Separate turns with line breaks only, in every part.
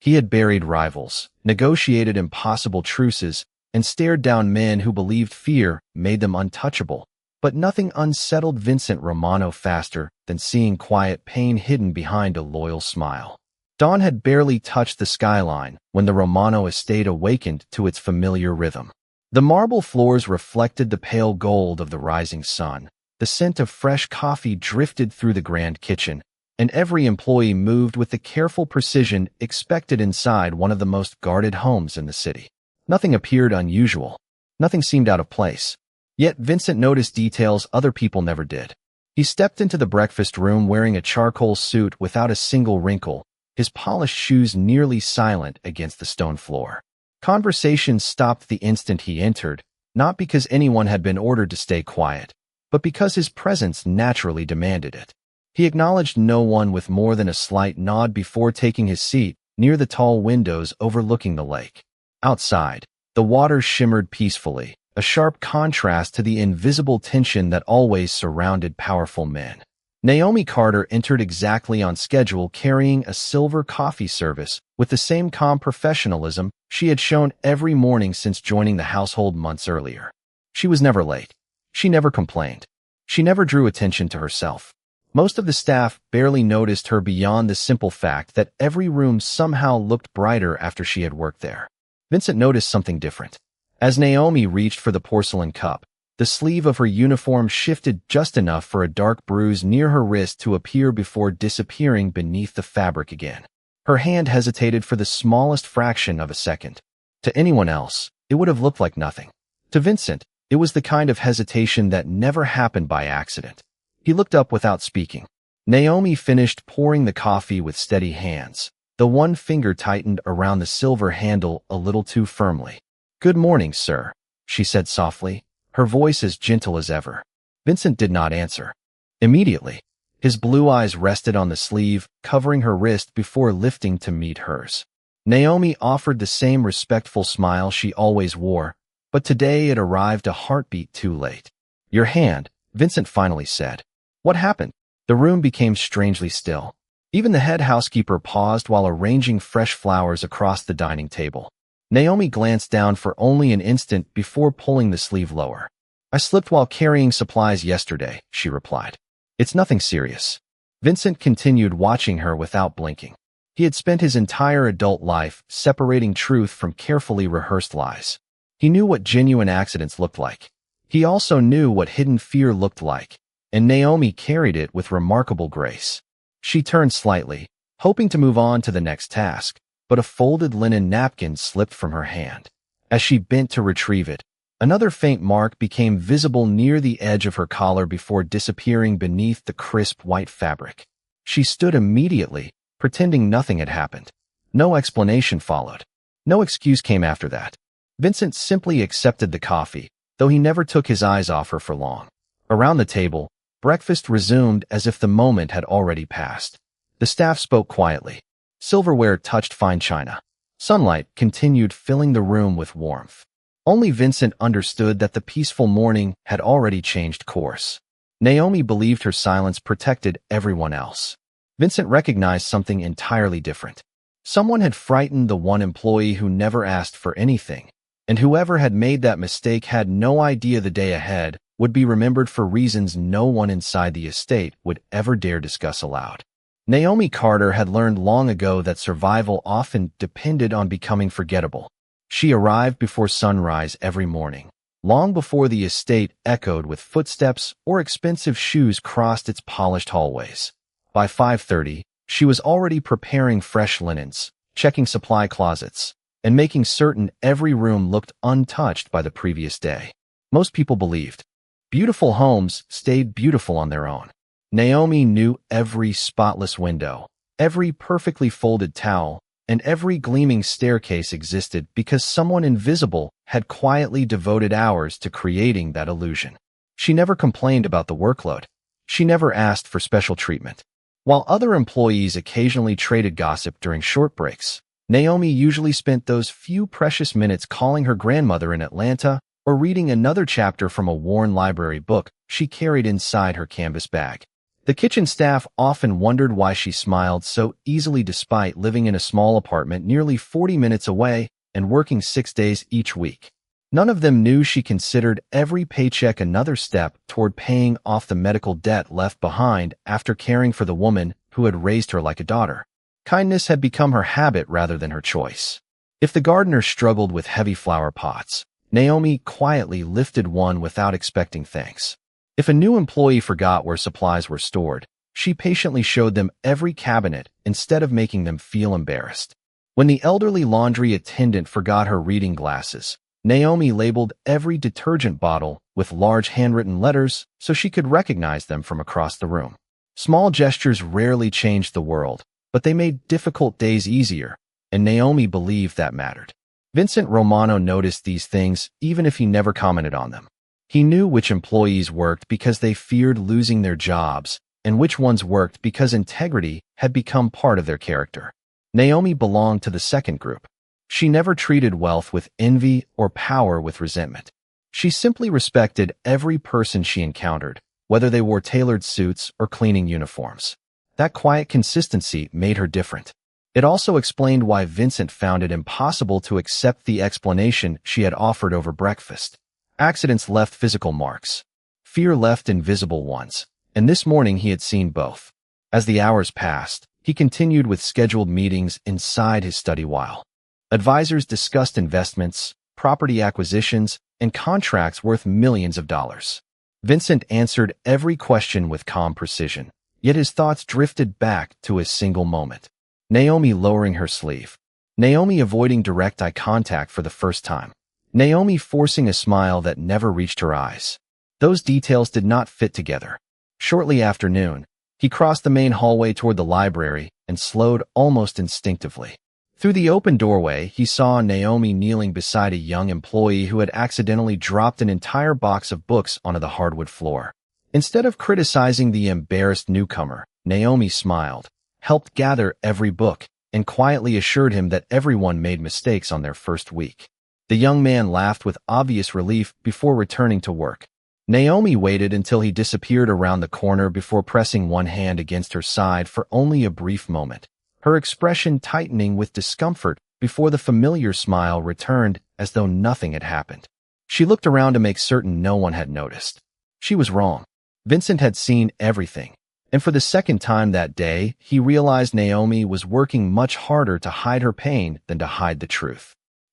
He had buried rivals, negotiated impossible truces, and stared down men who believed fear made them untouchable. But nothing unsettled Vincent Romano faster than seeing quiet pain hidden behind a loyal smile. Dawn had barely touched the skyline when the Romano estate awakened to its familiar rhythm. The marble floors reflected the pale gold of the rising sun. The scent of fresh coffee drifted through the grand kitchen, and every employee moved with the careful precision expected inside one of the most guarded homes in the city. Nothing appeared unusual. Nothing seemed out of place. Yet Vincent noticed details other people never did. He stepped into the breakfast room wearing a charcoal suit without a single wrinkle, his polished shoes nearly silent against the stone floor. Conversation stopped the instant he entered, not because anyone had been ordered to stay quiet, but because his presence naturally demanded it. He acknowledged no one with more than a slight nod before taking his seat near the tall windows overlooking the lake. Outside, the water shimmered peacefully, a sharp contrast to the invisible tension that always surrounded powerful men. Naomi Carter entered exactly on schedule, carrying a silver coffee service with the same calm professionalism she had shown every morning since joining the household months earlier. She was never late. She never complained. She never drew attention to herself. Most of the staff barely noticed her beyond the simple fact that every room somehow looked brighter after she had worked there. Vincent noticed something different. As Naomi reached for the porcelain cup, the sleeve of her uniform shifted just enough for a dark bruise near her wrist to appear before disappearing beneath the fabric again. Her hand hesitated for the smallest fraction of a second. To anyone else, it would have looked like nothing. To Vincent, it was the kind of hesitation that never happened by accident. He looked up without speaking. Naomi finished pouring the coffee with steady hands. The one finger tightened around the silver handle a little too firmly. "Good morning, sir," she said softly, her voice as gentle as ever. Vincent did not answer. Immediately, his blue eyes rested on the sleeve, covering her wrist before lifting to meet hers. Naomi offered the same respectful smile she always wore, but today it arrived a heartbeat too late. "Your hand," Vincent finally said. "What happened?" The room became strangely still. Even the head housekeeper paused while arranging fresh flowers across the dining table. Naomi glanced down for only an instant before pulling the sleeve lower. "I slipped while carrying supplies yesterday," she replied. "It's nothing serious." Vincent continued watching her without blinking. He had spent his entire adult life separating truth from carefully rehearsed lies. He knew what genuine accidents looked like. He also knew what hidden fear looked like, and Naomi carried it with remarkable grace. She turned slightly, hoping to move on to the next task, but a folded linen napkin slipped from her hand. As she bent to retrieve it, another faint mark became visible near the edge of her collar before disappearing beneath the crisp white fabric. She stood immediately, pretending nothing had happened. No explanation followed. No excuse came after that. Vincent simply accepted the coffee, though he never took his eyes off her for long. Around the table, breakfast resumed as if the moment had already passed. The staff spoke quietly. Silverware touched fine china. Sunlight continued filling the room with warmth. Only Vincent understood that the peaceful morning had already changed course. Naomi believed her silence protected everyone else. Vincent recognized something entirely different. Someone had frightened the one employee who never asked for anything, and whoever had made that mistake had no idea the day ahead would be remembered for reasons no one inside the estate would ever dare discuss aloud. Naomi Carter had learned long ago that survival often depended on becoming forgettable. She arrived before sunrise every morning, long before the estate echoed with footsteps or expensive shoes crossed its polished hallways. By 5:30, she was already preparing fresh linens, checking supply closets, and making certain every room looked untouched by the previous day. Most people believed beautiful homes stayed beautiful on their own. Naomi knew every spotless window, every perfectly folded towel, and every gleaming staircase existed because someone invisible had quietly devoted hours to creating that illusion. She never complained about the workload. She never asked for special treatment. While other employees occasionally traded gossip during short breaks, Naomi usually spent those few precious minutes calling her grandmother in Atlanta or reading another chapter from a worn library book she carried inside her canvas bag. The kitchen staff often wondered why she smiled so easily despite living in a small apartment nearly 40 minutes away and working 6 days each week. None of them knew she considered every paycheck another step toward paying off the medical debt left behind after caring for the woman who had raised her like a daughter. Kindness had become her habit rather than her choice. If the gardener struggled with heavy flower pots, Naomi quietly lifted one without expecting thanks. If a new employee forgot where supplies were stored, she patiently showed them every cabinet instead of making them feel embarrassed. When the elderly laundry attendant forgot her reading glasses, Naomi labeled every detergent bottle with large handwritten letters so she could recognize them from across the room. Small gestures rarely changed the world, but they made difficult days easier, and Naomi believed that mattered. Vincent Romano noticed these things even if he never commented on them. He knew which employees worked because they feared losing their jobs, and which ones worked because integrity had become part of their character. Naomi belonged to the second group. She never treated wealth with envy or power with resentment. She simply respected every person she encountered, whether they wore tailored suits or cleaning uniforms. That quiet consistency made her different. It also explained why Vincent found it impossible to accept the explanation she had offered over breakfast. Accidents left physical marks. Fear left invisible ones, and this morning he had seen both. As the hours passed, he continued with scheduled meetings inside his study while advisors discussed investments, property acquisitions, and contracts worth millions of dollars. Vincent answered every question with calm precision, yet his thoughts drifted back to a single moment. Naomi lowering her sleeve. Naomi avoiding direct eye contact for the first time. Naomi forcing a smile that never reached her eyes. Those details did not fit together. Shortly after noon, he crossed the main hallway toward the library and slowed almost instinctively. Through the open doorway, he saw Naomi kneeling beside a young employee who had accidentally dropped an entire box of books onto the hardwood floor. Instead of criticizing the embarrassed newcomer, Naomi smiled, helped gather every book, and quietly assured him that everyone made mistakes on their first week. The young man laughed with obvious relief before returning to work. Naomi waited until he disappeared around the corner before pressing one hand against her side for only a brief moment, her expression tightening with discomfort before the familiar smile returned as though nothing had happened. She looked around to make certain no one had noticed. She was wrong. Vincent had seen everything, and for the second time that day, he realized Naomi was working much harder to hide her pain than to hide the truth.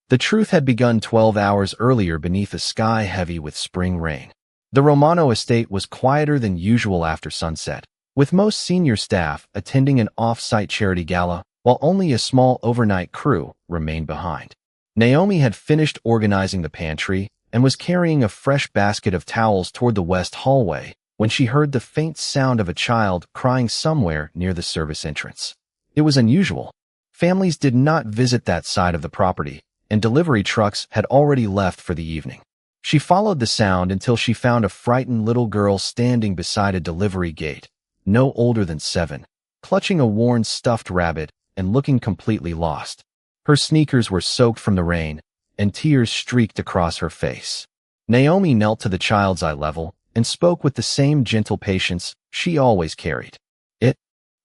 The truth had begun 12 hours earlier beneath a sky heavy with spring rain. The Romano estate was quieter than usual after sunset, with most senior staff attending an off-site charity gala, while only a small overnight crew remained behind. Naomi had finished organizing the pantry and was carrying a fresh basket of towels toward the west hallway when she heard the faint sound of a child crying somewhere near the service entrance. It was unusual. Families did not visit that side of the property, and delivery trucks had already left for the evening. She followed the sound until she found a frightened little girl standing beside a delivery gate, no older than 7, clutching a worn stuffed rabbit and looking completely lost. Her sneakers were soaked from the rain, and tears streaked across her face. Naomi knelt to the child's eye level and spoke with the same gentle patience she always carried. "It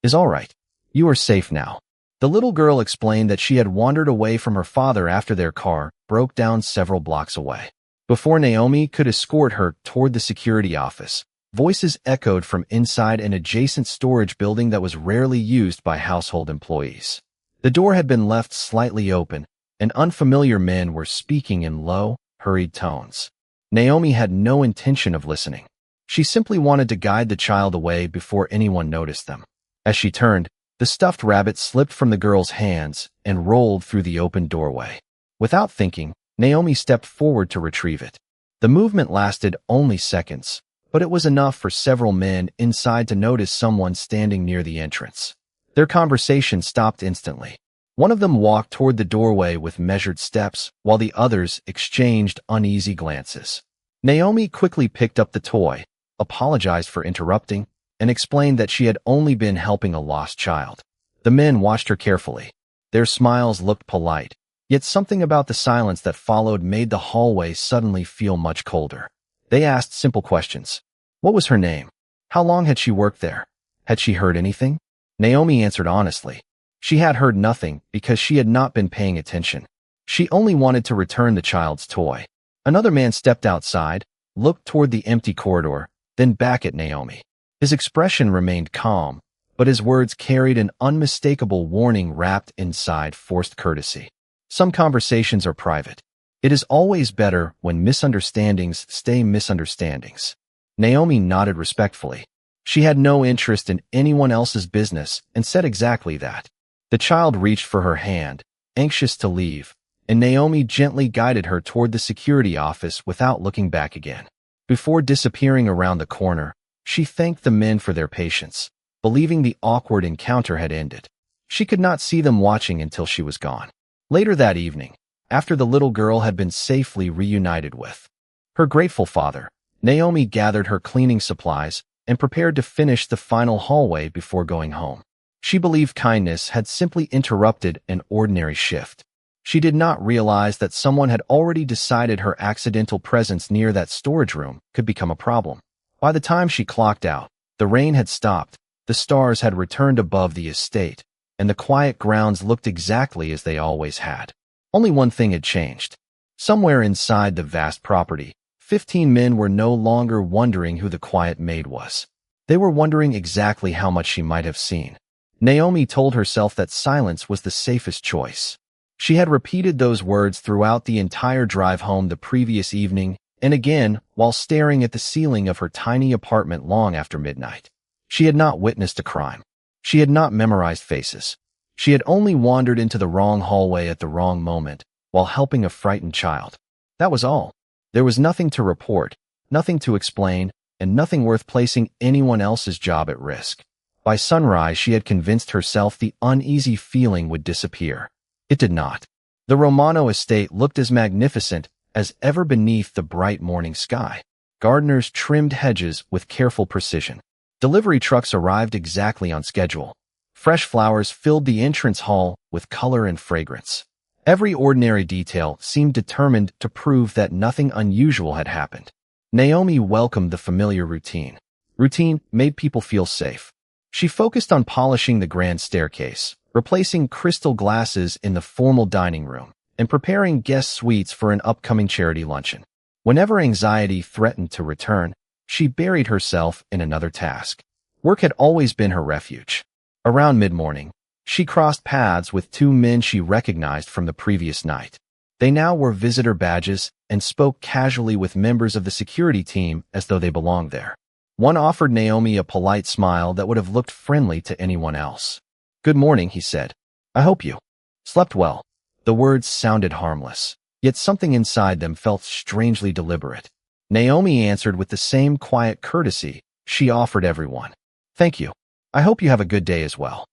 is all right. You are safe now." The little girl explained that she had wandered away from her father after their car broke down several blocks away. Before Naomi could escort her toward the security office, voices echoed from inside an adjacent storage building that was rarely used by household employees. The door had been left slightly open, and unfamiliar men were speaking in low, hurried tones. Naomi had no intention of listening. She simply wanted to guide the child away before anyone noticed them. As she turned, the stuffed rabbit slipped from the girl's hands and rolled through the open doorway. Without thinking, Naomi stepped forward to retrieve it. The movement lasted only seconds, but it was enough for several men inside to notice someone standing near the entrance. Their conversation stopped instantly. One of them walked toward the doorway with measured steps, while the others exchanged uneasy glances. Naomi quickly picked up the toy, apologized for interrupting, and explained that she had only been helping a lost child. The men watched her carefully. Their smiles looked polite, yet something about the silence that followed made the hallway suddenly feel much colder. They asked simple questions. What was her name? How long had she worked there? Had she heard anything? Naomi answered honestly. She had heard nothing because she had not been paying attention. She only wanted to return the child's toy. Another man stepped outside, looked toward the empty corridor, then back at Naomi. His expression remained calm, but his words carried an unmistakable warning wrapped inside forced courtesy. Some conversations are private. It is always better when misunderstandings stay misunderstandings. Naomi nodded respectfully. She had no interest in anyone else's business and said exactly that. The child reached for her hand, anxious to leave, and Naomi gently guided her toward the security office without looking back again. Before disappearing around the corner, she thanked the men for their patience, believing the awkward encounter had ended. She could not see them watching until she was gone. Later that evening, after the little girl had been safely reunited with her grateful father, Naomi gathered her cleaning supplies and prepared to finish the final hallway before going home. She believed kindness had simply interrupted an ordinary shift. She did not realize that someone had already decided her accidental presence near that storage room could become a problem. By the time she clocked out, the rain had stopped, the stars had returned above the estate, and the quiet grounds looked exactly as they always had. Only one thing had changed. Somewhere inside the vast property, 15 men were no longer wondering who the quiet maid was. They were wondering exactly how much she might have seen. Naomi told herself that silence was the safest choice. She had repeated those words throughout the entire drive home the previous evening, and again while staring at the ceiling of her tiny apartment long after midnight. She had not witnessed a crime. She had not memorized faces. She had only wandered into the wrong hallway at the wrong moment while helping a frightened child. That was all. There was nothing to report, nothing to explain, and nothing worth placing anyone else's job at risk. By sunrise, she had convinced herself the uneasy feeling would disappear. It did not. The Romano estate looked as magnificent as ever beneath the bright morning sky. Gardeners trimmed hedges with careful precision. Delivery trucks arrived exactly on schedule. Fresh flowers filled the entrance hall with color and fragrance. Every ordinary detail seemed determined to prove that nothing unusual had happened. Naomi welcomed the familiar routine. Routine made people feel safe. She focused on polishing the grand staircase, replacing crystal glasses in the formal dining room, and preparing guest suites for an upcoming charity luncheon. Whenever anxiety threatened to return, she buried herself in another task. Work had always been her refuge. Around mid-morning, she crossed paths with two men she recognized from the previous night. They now wore visitor badges and spoke casually with members of the security team as though they belonged there. One offered Naomi a polite smile that would have looked friendly to anyone else. "Good morning," he said. "I hope you slept well." The words sounded harmless, yet something inside them felt strangely deliberate. Naomi answered with the same quiet courtesy she offered everyone. "Thank you. I hope you have a good day as well."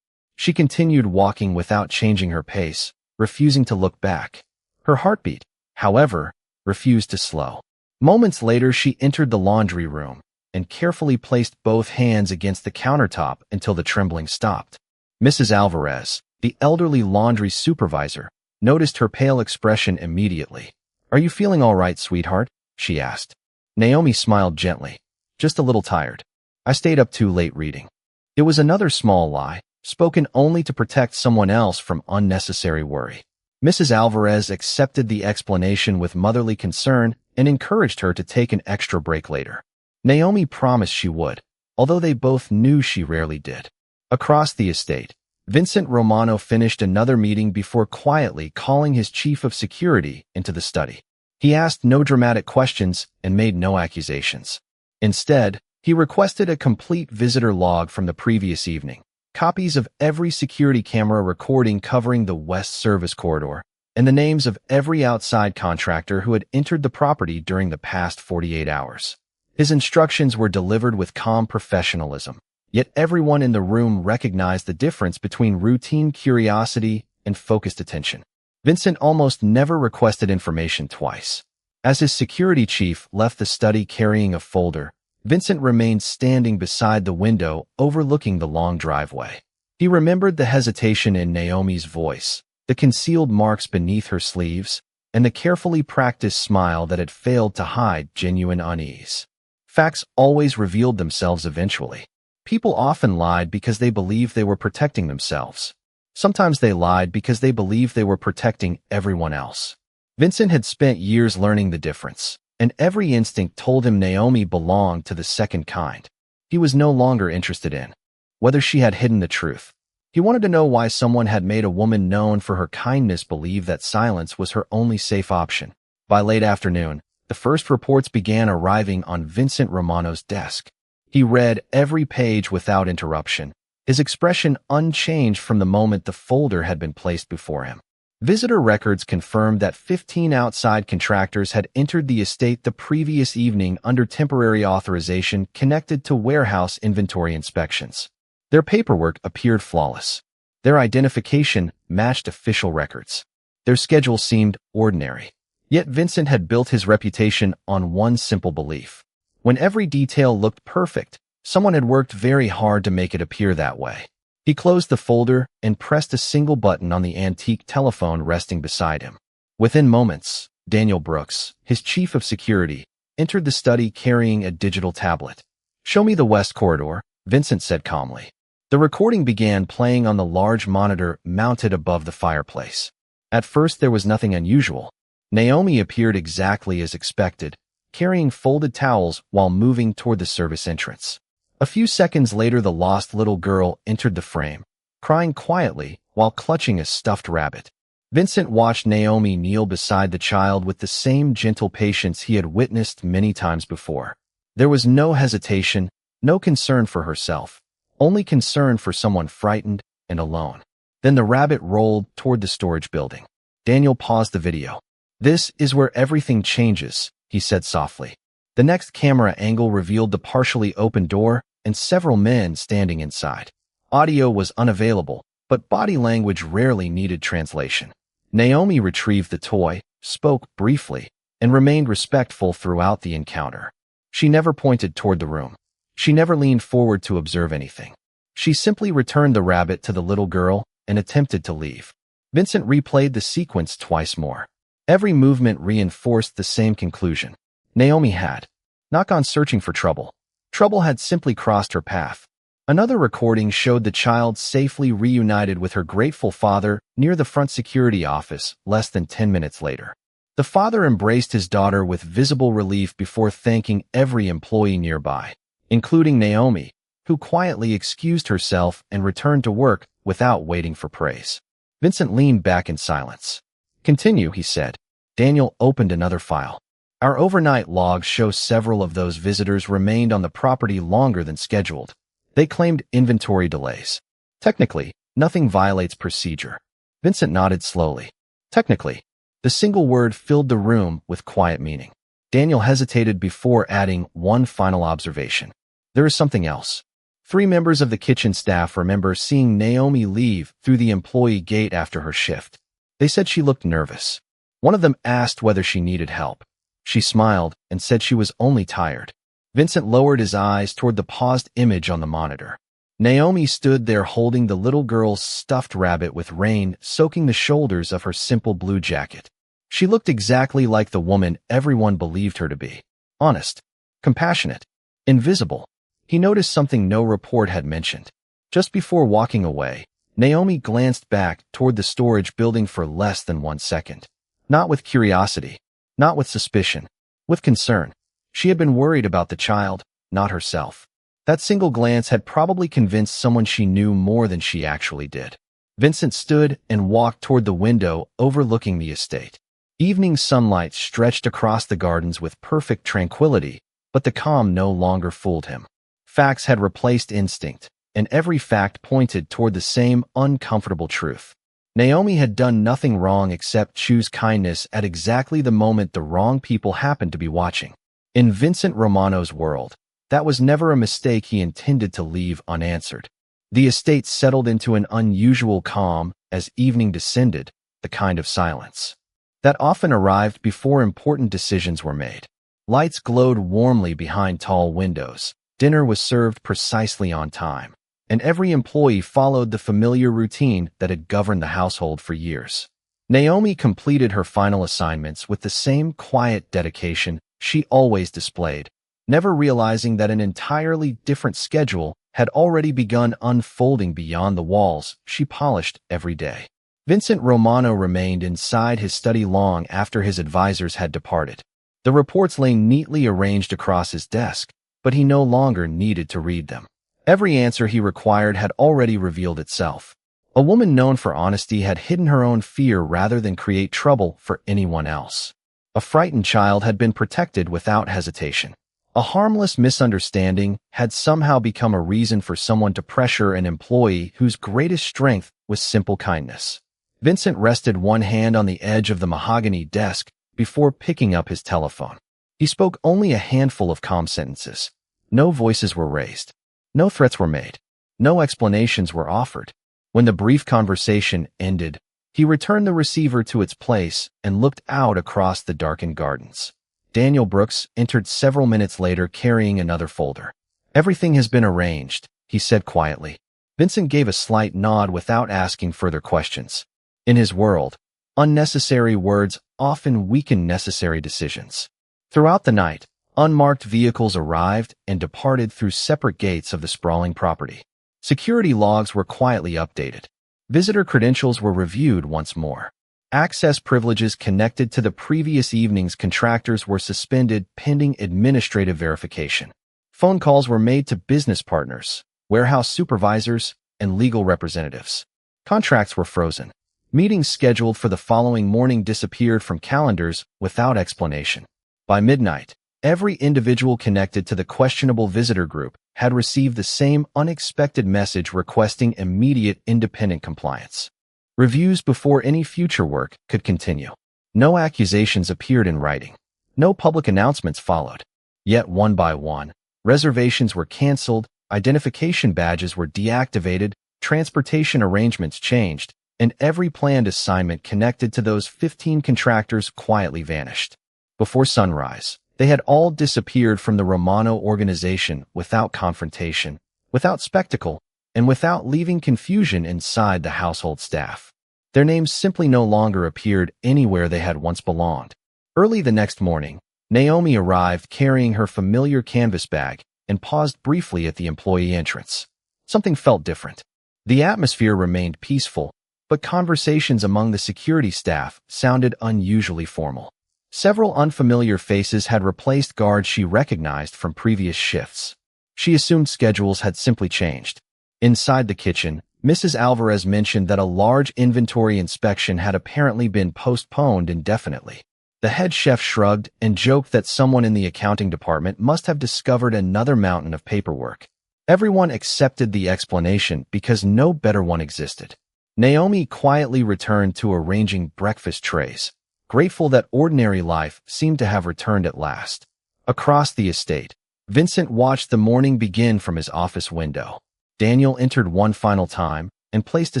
She continued walking without changing her pace, refusing to look back. Her heartbeat, however, refused to slow. Moments later, she entered the laundry room and carefully placed both hands against the countertop until the trembling stopped. Mrs. Alvarez, the elderly laundry supervisor, noticed her pale expression immediately. "Are you feeling all right, sweetheart?" she asked. Naomi smiled gently. "Just a little tired. I stayed up too late reading." It was another small lie, spoken only to protect someone else from unnecessary worry. Mrs. Alvarez accepted the explanation with motherly concern and encouraged her to take an extra break later. Naomi promised she would, although they both knew she rarely did. Across the estate, Vincent Romano finished another meeting before quietly calling his chief of security into the study. He asked no dramatic questions and made no accusations. Instead, he requested a complete visitor log from the previous evening, copies of every security camera recording covering the West Service Corridor, and the names of every outside contractor who had entered the property during the past 48 hours. His instructions were delivered with calm professionalism, yet everyone in the room recognized the difference between routine curiosity and focused attention. Vincent almost never requested information twice. As his security chief left the study carrying a folder, Vincent remained standing beside the window overlooking the long driveway. He remembered the hesitation in Naomi's voice, the concealed marks beneath her sleeves, and the carefully practiced smile that had failed to hide genuine unease. Facts always revealed themselves eventually. People often lied because they believed they were protecting themselves. Sometimes they lied because they believed they were protecting everyone else. Vincent had spent years learning the difference, and every instinct told him Naomi belonged to the second kind. He was no longer interested in whether she had hidden the truth. He wanted to know why someone had made a woman known for her kindness believe that silence was her only safe option. By late afternoon, the first reports began arriving on Vincent Romano's desk. He read every page without interruption, his expression unchanged from the moment the folder had been placed before him. Visitor records confirmed that 15 outside contractors had entered the estate the previous evening under temporary authorization connected to warehouse inventory inspections. Their paperwork appeared flawless. Their identification matched official records. Their schedule seemed ordinary. Yet Vincent had built his reputation on one simple belief. When every detail looked perfect, someone had worked very hard to make it appear that way. He closed the folder and pressed a single button on the antique telephone resting beside him. Within moments, Daniel Brooks, his chief of security, entered the study carrying a digital tablet. "Show me the west corridor," Vincent said calmly. The recording began playing on the large monitor mounted above the fireplace. At first, there was nothing unusual. Naomi appeared exactly as expected, carrying folded towels while moving toward the service entrance. A few seconds later, the lost little girl entered the frame, crying quietly while clutching a stuffed rabbit. Vincent watched Naomi kneel beside the child with the same gentle patience he had witnessed many times before. There was no hesitation, no concern for herself, only concern for someone frightened and alone. Then the rabbit rolled toward the storage building. Daniel paused the video. "This is where everything changes," he said softly. The next camera angle revealed the partially open door and several men standing inside. Audio was unavailable, but body language rarely needed translation. Naomi retrieved the toy, spoke briefly, and remained respectful throughout the encounter. She never pointed toward the room. She never leaned forward to observe anything. She simply returned the rabbit to the little girl and attempted to leave. Vincent replayed the sequence twice more. Every movement reinforced the same conclusion. Naomi had not gone searching for trouble. Trouble had simply crossed her path. Another recording showed the child safely reunited with her grateful father near the front security office less than 10 minutes later. The father embraced his daughter with visible relief before thanking every employee nearby, including Naomi, who quietly excused herself and returned to work without waiting for praise. Vincent leaned back in silence. "Continue," he said. Daniel opened another file. "Our overnight logs show several of those visitors remained on the property longer than scheduled. They claimed inventory delays. Technically, nothing violates procedure." Vincent nodded slowly. "Technically." The single word filled the room with quiet meaning. Daniel hesitated before adding one final observation. "There is something else." 3 members of the kitchen staff remember seeing Naomi leave through the employee gate after her shift. They said she looked nervous. One of them asked whether she needed help. She smiled and said she was only tired. Vincent lowered his eyes toward the paused image on the monitor. Naomi stood there holding the little girl's stuffed rabbit with rain soaking the shoulders of her simple blue jacket. She looked exactly like the woman everyone believed her to be. Honest, compassionate, invisible. He noticed something no report had mentioned. Just before walking away, Naomi glanced back toward the storage building for less than 1 second. Not with curiosity, not with suspicion, with concern. She had been worried about the child, not herself. That single glance had probably convinced someone she knew more than she actually did. Vincent stood and walked toward the window overlooking the estate. Evening sunlight stretched across the gardens with perfect tranquility, but the calm no longer fooled him. Facts had replaced instinct, and every fact pointed toward the same uncomfortable truth. Naomi had done nothing wrong except choose kindness at exactly the moment the wrong people happened to be watching. In Vincent Romano's world, that was never a mistake he intended to leave unanswered. The estate settled into an unusual calm as evening descended, the kind of silence that often arrived before important decisions were made. Lights glowed warmly behind tall windows. Dinner was served precisely on time, and every employee followed the familiar routine that had governed the household for years. Naomi completed her final assignments with the same quiet dedication she always displayed, never realizing that an entirely different schedule had already begun unfolding beyond the walls she polished every day. Vincent Romano remained inside his study long after his advisors had departed. The reports lay neatly arranged across his desk, but he no longer needed to read them. Every answer he required had already revealed itself. A woman known for honesty had hidden her own fear rather than create trouble for anyone else. A frightened child had been protected without hesitation. A harmless misunderstanding had somehow become a reason for someone to pressure an employee whose greatest strength was simple kindness. Vincent rested one hand on the edge of the mahogany desk before picking up his telephone. He spoke only a handful of calm sentences. No voices were raised. No threats were made. No explanations were offered. When the brief conversation ended, he returned the receiver to its place and looked out across the darkened gardens. Daniel Brooks entered several minutes later carrying another folder. "Everything has been arranged," he said quietly. Vincent gave a slight nod without asking further questions. In his world, unnecessary words often weaken necessary decisions. Throughout the night, unmarked vehicles arrived and departed through separate gates of the sprawling property. Security logs were quietly updated. Visitor credentials were reviewed once more. Access privileges connected to the previous evening's contractors were suspended pending administrative verification. Phone calls were made to business partners, warehouse supervisors, and legal representatives. Contracts were frozen. Meetings scheduled for the following morning disappeared from calendars without explanation. By midnight, every individual connected to the questionable visitor group had received the same unexpected message requesting immediate independent compliance. Reviews before any future work could continue. No accusations appeared in writing. No public announcements followed. Yet one by one, reservations were canceled, identification badges were deactivated, transportation arrangements changed, and every planned assignment connected to those 15 contractors quietly vanished. Before sunrise, they had all disappeared from the Romano organization without confrontation, without spectacle, and without leaving confusion inside the household staff. Their names simply no longer appeared anywhere they had once belonged. Early the next morning, Naomi arrived carrying her familiar canvas bag and paused briefly at the employee entrance. Something felt different. The atmosphere remained peaceful, but conversations among the security staff sounded unusually formal. Several unfamiliar faces had replaced guards she recognized from previous shifts. She assumed schedules had simply changed. Inside the kitchen, Mrs. Alvarez mentioned that a large inventory inspection had apparently been postponed indefinitely. The head chef shrugged and joked that someone in the accounting department must have discovered another mountain of paperwork. Everyone accepted the explanation because no better one existed. Naomi quietly returned to arranging breakfast trays, grateful that ordinary life seemed to have returned at last. Across the estate, Vincent watched the morning begin from his office window. Daniel entered one final time and placed a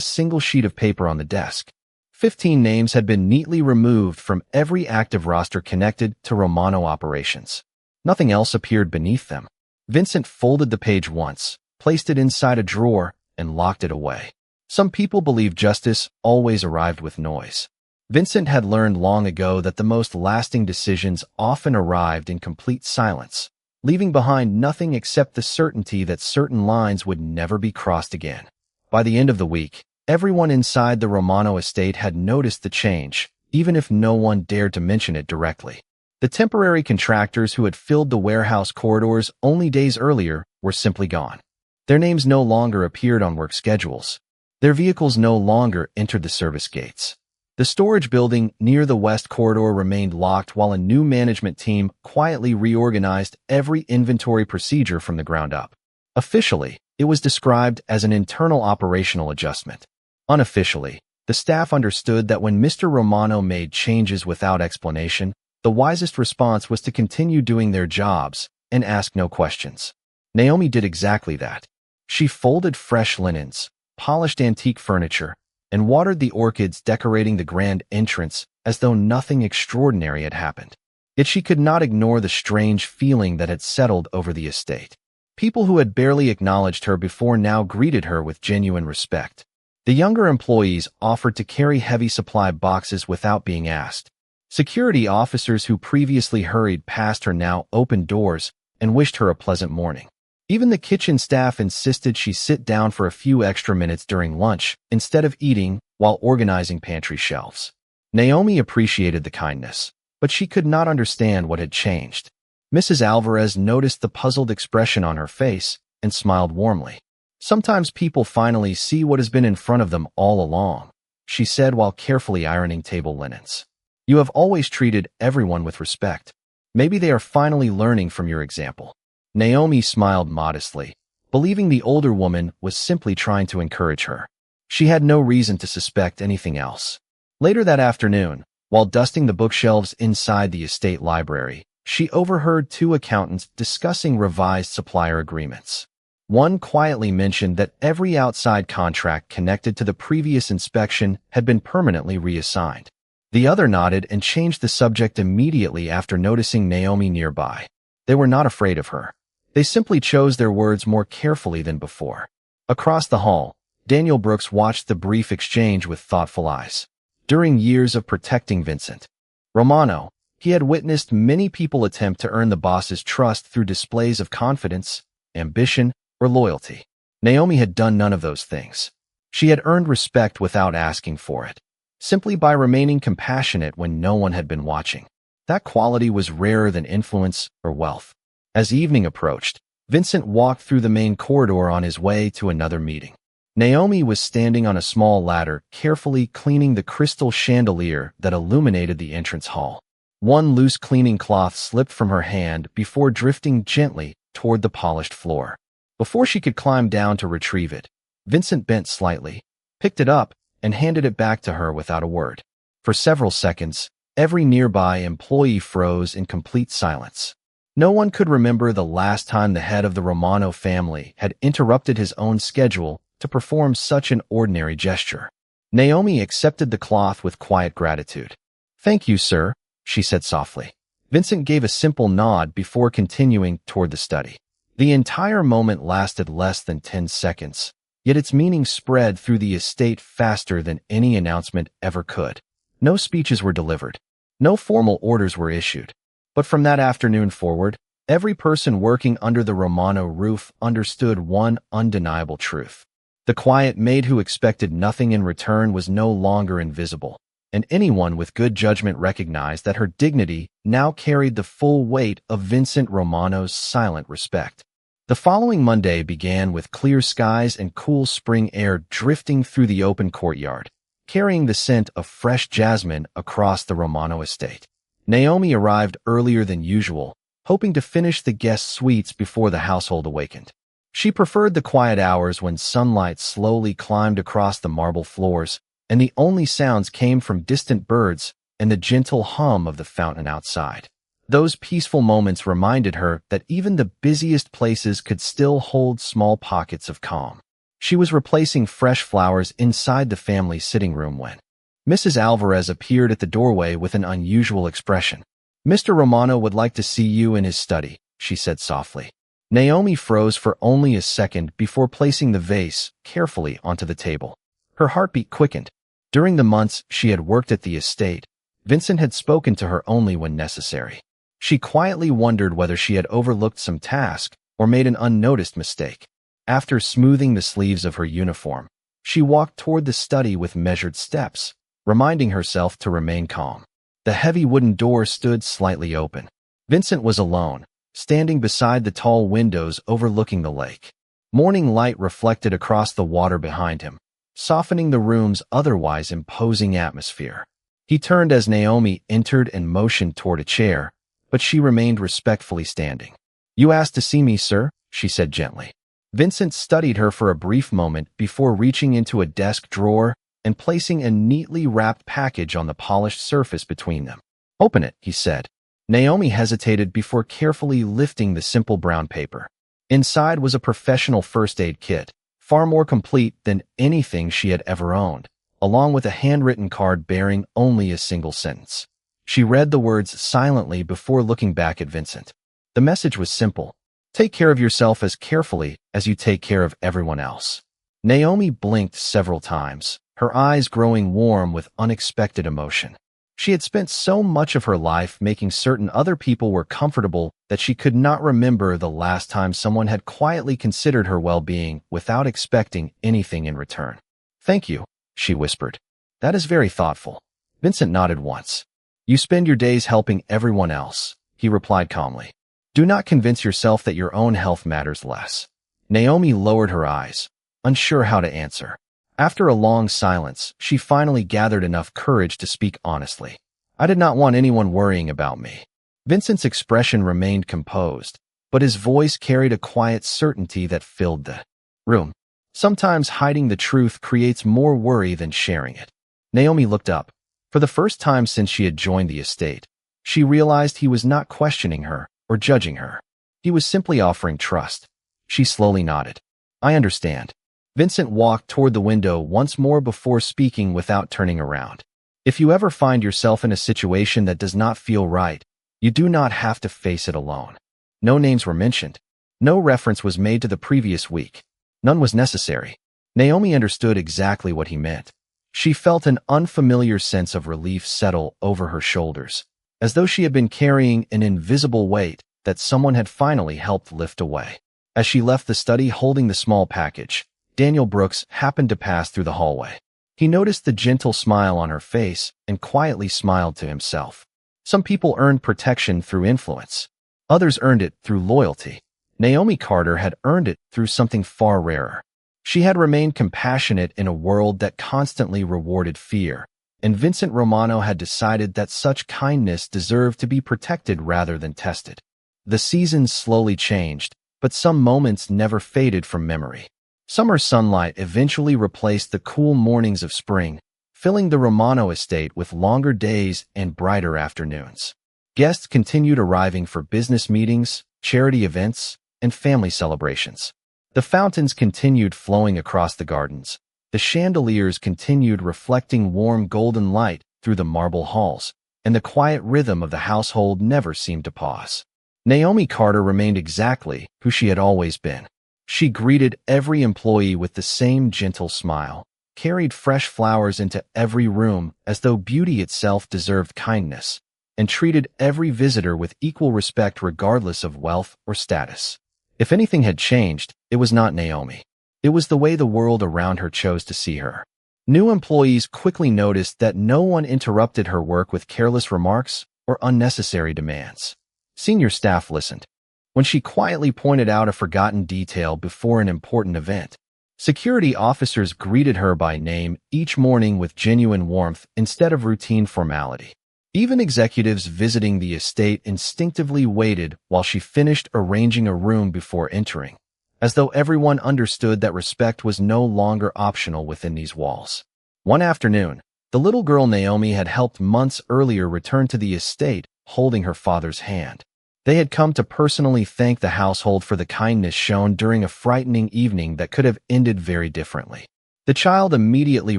single sheet of paper on the desk. 15 names had been neatly removed from every active roster connected to Romano operations. Nothing else appeared beneath them. Vincent folded the page once, placed it inside a drawer, and locked it away. Some people believe justice always arrived with noise. Vincent had learned long ago that the most lasting decisions often arrived in complete silence, leaving behind nothing except the certainty that certain lines would never be crossed again. By the end of the week, everyone inside the Romano estate had noticed the change, even if no one dared to mention it directly. The temporary contractors who had filled the warehouse corridors only days earlier were simply gone. Their names no longer appeared on work schedules. Their vehicles no longer entered the service gates. The storage building near the west corridor remained locked while a new management team quietly reorganized every inventory procedure from the ground up. Officially, it was described as an internal operational adjustment. Unofficially, the staff understood that when Mr. Romano made changes without explanation, the wisest response was to continue doing their jobs and ask no questions. Naomi did exactly that. She folded fresh linens, polished antique furniture, and watered the orchids decorating the grand entrance as though nothing extraordinary had happened. Yet she could not ignore the strange feeling that had settled over the estate. People who had barely acknowledged her before now greeted her with genuine respect. The younger employees offered to carry heavy supply boxes without being asked. Security officers who previously hurried past her now opened doors and wished her a pleasant morning. Even the kitchen staff insisted she sit down for a few extra minutes during lunch instead of eating while organizing pantry shelves. Naomi appreciated the kindness, but she could not understand what had changed. Mrs. Alvarez noticed the puzzled expression on her face and smiled warmly. "Sometimes people finally see what has been in front of them all along," she said while carefully ironing table linens. "You have always treated everyone with respect. Maybe they are finally learning from your example." Naomi smiled modestly, believing the older woman was simply trying to encourage her. She had no reason to suspect anything else. Later that afternoon, while dusting the bookshelves inside the estate library, she overheard two accountants discussing revised supplier agreements. One quietly mentioned that every outside contract connected to the previous inspection had been permanently reassigned. The other nodded and changed the subject immediately after noticing Naomi nearby. They were not afraid of her. They simply chose their words more carefully than before. Across the hall, Daniel Brooks watched the brief exchange with thoughtful eyes. During years of protecting Vincent Romano, he had witnessed many people attempt to earn the boss's trust through displays of confidence, ambition, or loyalty. Naomi had done none of those things. She had earned respect without asking for it, simply by remaining compassionate when no one had been watching. That quality was rarer than influence or wealth. As evening approached, Vincent walked through the main corridor on his way to another meeting. Naomi was standing on a small ladder, carefully cleaning the crystal chandelier that illuminated the entrance hall. One loose cleaning cloth slipped from her hand before drifting gently toward the polished floor. Before she could climb down to retrieve it, Vincent bent slightly, picked it up, and handed it back to her without a word. For several seconds, every nearby employee froze in complete silence. No one could remember the last time the head of the Romano family had interrupted his own schedule to perform such an ordinary gesture. Naomi accepted the cloth with quiet gratitude. "Thank you, sir," she said softly. Vincent gave a simple nod before continuing toward the study. The entire moment lasted less than 10 seconds, yet its meaning spread through the estate faster than any announcement ever could. No speeches were delivered. No formal orders were issued. But from that afternoon forward, every person working under the Romano roof understood one undeniable truth. The quiet maid who expected nothing in return was no longer invisible, and anyone with good judgment recognized that her dignity now carried the full weight of Vincent Romano's silent respect. The following Monday began with clear skies and cool spring air drifting through the open courtyard, carrying the scent of fresh jasmine across the Romano estate. Naomi arrived earlier than usual, hoping to finish the guest suites before the household awakened. She preferred the quiet hours when sunlight slowly climbed across the marble floors, and the only sounds came from distant birds and the gentle hum of the fountain outside. Those peaceful moments reminded her that even the busiest places could still hold small pockets of calm. She was replacing fresh flowers inside the family sitting room when Mrs. Alvarez appeared at the doorway with an unusual expression. "Mr. Romano would like to see you in his study," she said softly. Naomi froze for only a second before placing the vase carefully onto the table. Her heartbeat quickened. During the months she had worked at the estate, Vincent had spoken to her only when necessary. She quietly wondered whether she had overlooked some task or made an unnoticed mistake. After smoothing the sleeves of her uniform, she walked toward the study with measured steps, reminding herself to remain calm. The heavy wooden door stood slightly open. Vincent was alone, standing beside the tall windows overlooking the lake. Morning light reflected across the water behind him, softening the room's otherwise imposing atmosphere. He turned as Naomi entered and motioned toward a chair, but she remained respectfully standing. "You asked to see me, sir," she said gently. Vincent studied her for a brief moment before reaching into a desk drawer and placing a neatly wrapped package on the polished surface between them. "Open it," he said. Naomi hesitated before carefully lifting the simple brown paper. Inside was a professional first aid kit, far more complete than anything she had ever owned, along with a handwritten card bearing only a single sentence. She read the words silently before looking back at Vincent. The message was simple. Take care of yourself as carefully as you take care of everyone else. Naomi blinked several times, her eyes growing warm with unexpected emotion. She had spent so much of her life making certain other people were comfortable that she could not remember the last time someone had quietly considered her well-being without expecting anything in return. "Thank you," she whispered. "That is very thoughtful." Vincent nodded once. "You spend your days helping everyone else," he replied calmly. "Do not convince yourself that your own health matters less." Naomi lowered her eyes, unsure how to answer. After a long silence, she finally gathered enough courage to speak honestly. "I did not want anyone worrying about me." Vincent's expression remained composed, but his voice carried a quiet certainty that filled the room. Sometimes hiding the truth creates more worry than sharing it. Naomi looked up. For the first time since she had joined the estate, she realized he was not questioning her or judging her. He was simply offering trust. She slowly nodded. "I understand." Vincent walked toward the window once more before speaking without turning around. "If you ever find yourself in a situation that does not feel right, you do not have to face it alone." No names were mentioned. No reference was made to the previous week. None was necessary. Naomi understood exactly what he meant. She felt an unfamiliar sense of relief settle over her shoulders, as though she had been carrying an invisible weight that someone had finally helped lift away. As she left the study holding the small package, Daniel Brooks happened to pass through the hallway. He noticed the gentle smile on her face and quietly smiled to himself. Some people earned protection through influence. Others earned it through loyalty. Naomi Carter had earned it through something far rarer. She had remained compassionate in a world that constantly rewarded fear, and Vincent Romano had decided that such kindness deserved to be protected rather than tested. The seasons slowly changed, but some moments never faded from memory. Summer sunlight eventually replaced the cool mornings of spring, filling the Romano estate with longer days and brighter afternoons. Guests continued arriving for business meetings, charity events, and family celebrations. The fountains continued flowing across the gardens. The chandeliers continued reflecting warm golden light through the marble halls, and the quiet rhythm of the household never seemed to pause. Naomi Carter remained exactly who she had always been. She greeted every employee with the same gentle smile, carried fresh flowers into every room as though beauty itself deserved kindness, and treated every visitor with equal respect regardless of wealth or status. If anything had changed, it was not Naomi. It was the way the world around her chose to see her. New employees quickly noticed that no one interrupted her work with careless remarks or unnecessary demands. Senior staff listened. When she quietly pointed out a forgotten detail before an important event, security officers greeted her by name each morning with genuine warmth instead of routine formality. Even executives visiting the estate instinctively waited while she finished arranging a room before entering, as though everyone understood that respect was no longer optional within these walls. One afternoon, the little girl Naomi had helped months earlier returned to the estate holding her father's hand. They had come to personally thank the household for the kindness shown during a frightening evening that could have ended very differently. The child immediately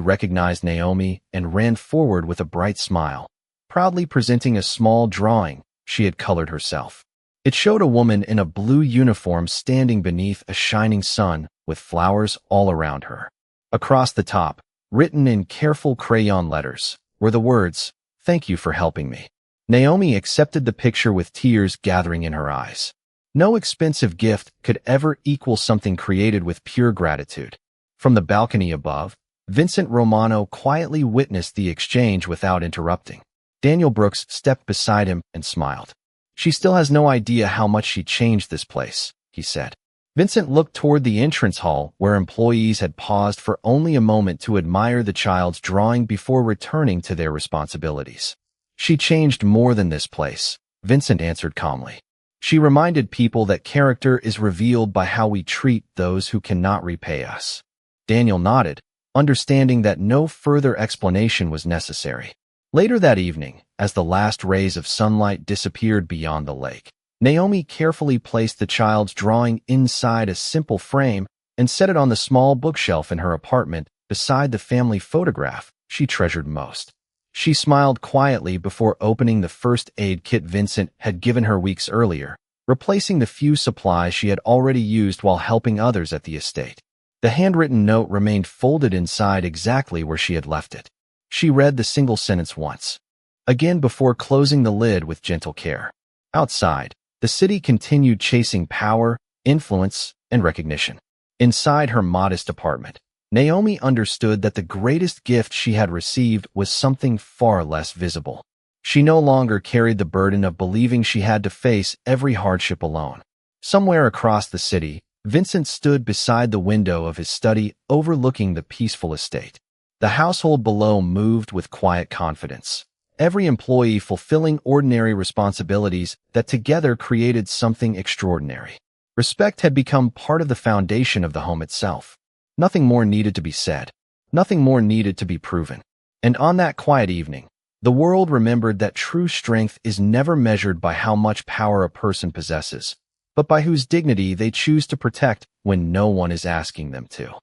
recognized Naomi and ran forward with a bright smile, proudly presenting a small drawing she had colored herself. It showed a woman in a blue uniform standing beneath a shining sun with flowers all around her. Across the top, written in careful crayon letters, were the words, "Thank you for helping me." Naomi accepted the picture with tears gathering in her eyes. No expensive gift could ever equal something created with pure gratitude. From the balcony above, Vincent Romano quietly witnessed the exchange without interrupting. Daniel Brooks stepped beside him and smiled. "She still has no idea how much she changed this place," he said. Vincent looked toward the entrance hall where employees had paused for only a moment to admire the child's drawing before returning to their responsibilities. "She changed more than this place," Vincent answered calmly. "She reminded people that character is revealed by how we treat those who cannot repay us." Daniel nodded, understanding that no further explanation was necessary. Later that evening, as the last rays of sunlight disappeared beyond the lake, Naomi carefully placed the child's drawing inside a simple frame and set it on the small bookshelf in her apartment beside the family photograph she treasured most. She smiled quietly before opening the first aid kit Vincent had given her weeks earlier, replacing the few supplies she had already used while helping others at the estate. The handwritten note remained folded inside exactly where she had left it. She read the single sentence once. again before closing the lid with gentle care. Outside, the city continued chasing power, influence, and recognition. Inside her modest apartment, Naomi understood that the greatest gift she had received was something far less visible. She no longer carried the burden of believing she had to face every hardship alone. Somewhere across the city, Vincent stood beside the window of his study overlooking the peaceful estate. The household below moved with quiet confidence, every employee fulfilling ordinary responsibilities that together created something extraordinary. Respect had become part of the foundation of the home itself. Nothing more needed to be said. Nothing more needed to be proven. And on that quiet evening, the world remembered that true strength is never measured by how much power a person possesses, but by whose dignity they choose to protect when no one is asking them to.